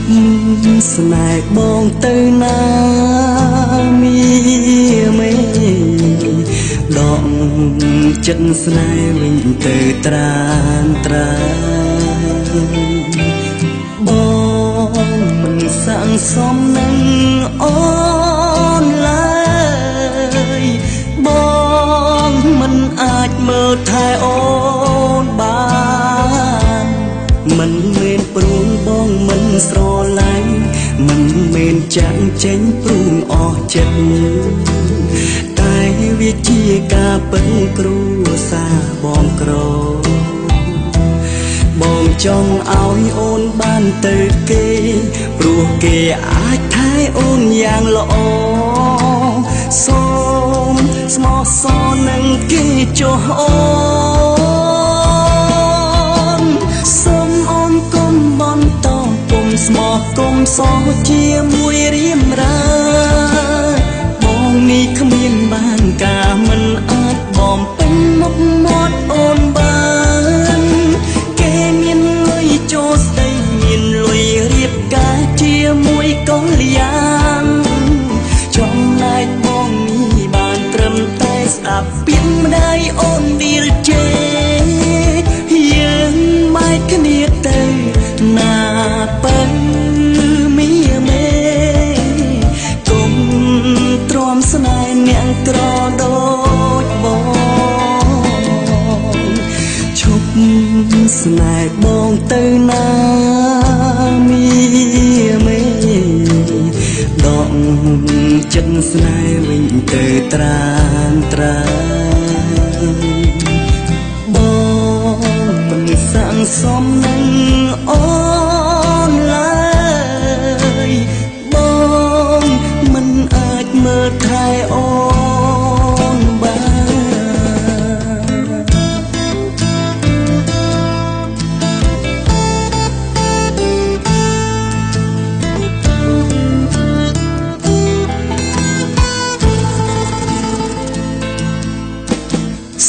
ស្នេហ៍បងទៅណាមីមេដកចិត្តស្នេហ៍វិញទៅត្រានត្រាបងមិនសាងសមនឹងអូនឡើយបងមិនអាចមើលថែអូនបានមិនមែនព្រួងបងមិនស្រឡាញ់មិនមែនចាក់ចេញព្រួងអស់ចិត្តតែវាជាការពិតគ្រួសារបងក្របងចង់ឲ្យអូនបានទៅគេព្រោះគេអាចថែអូនយ៉ាងល្អសូមស្មោះសរនឹងគេចុះអូនសូមអូនកុំបន្តគុំស្មោះគុំសរជាមួយរៀមរាបងនេះគ្មានបានការមិនអាចបំពេញមុខមាត់អូនបានគេមានលុយចូលស្ដីមានលុយរៀបការជាមួយកលយ៉ាងចំណែកបងនេះបានត្រឹមតែស្ដាប់ពាក្យម្ដាយអូនឌីលជេយើងបែកគ្នាទៅណាបើមីមេគុំទ្រាំស្នេហ៍អ្នកក្រដូចបងឈប់ស្នេហ៍បងទៅណាមីមេដកចិត្តស្នេហ៍វិញទៅត្រានត្រាបងមិនសាងសមនឹងអូនឡើយបងមិនអាចមើលថែអូនបាន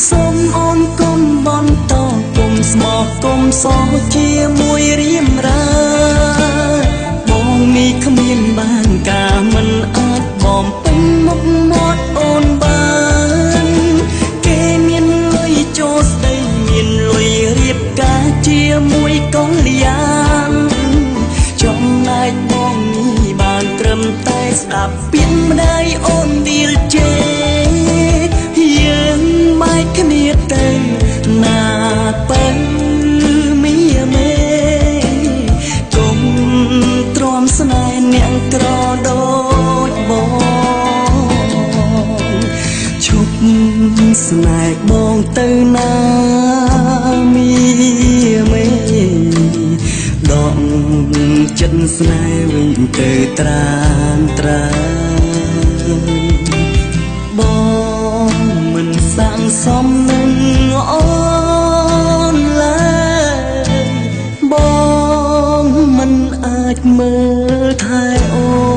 សូមអូនកុំបន្តគុំស្មោះគុំសរជាមួយរៀមរាបងនេះគ្មានបានការមិនអាចបំពេញមុខមាត់អូនបានគេមានលុយចូលស្ដីមានលុយរៀបការជាមួយកលយ៉ាងចំណែកបងនេះបានត្រឹមតែស្ដាប់ពាក្យម្ដាយអូនឌីលជេយើងបែកគ្នាទៅណាបើមីមេគុំទ្រាំស្នេហ៍អ្នកក្រដូចបងឈប់ស្នេហ៍បងទៅណាមីមេដកចិត្តស្នេហ៍វិញទៅត្រានត្រាបងមិនសាងសមនឹងអូនឡើយបងមិនអាចមើលថែអូន